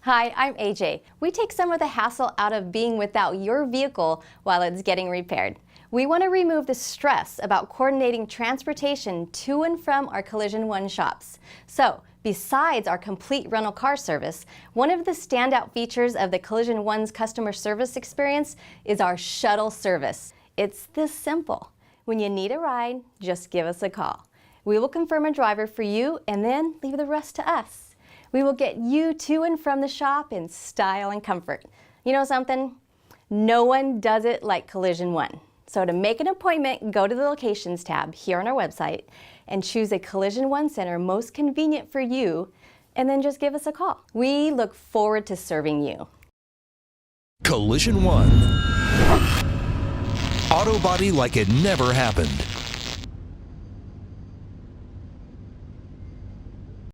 Hi, I'm AJ. We take some of the hassle out of being without your vehicle while it's getting repaired. We want to remove the stress about coordinating transportation to and from our Collision One shops. So, besides our complete rental car service, one of the standout features of the Collision One's customer service experience is our shuttle service. It's this simple. When you need a ride, just give us a call. We will confirm a driver for you and then leave the rest to us. We will get you to and from the shop in style and comfort. You know something? No one does it like Collision One. So to make an appointment, go to the Locations tab here on our website and choose a Collision One center most convenient for you, and then just give us a call. We look forward to serving you. Collision One. Auto body like it never happened.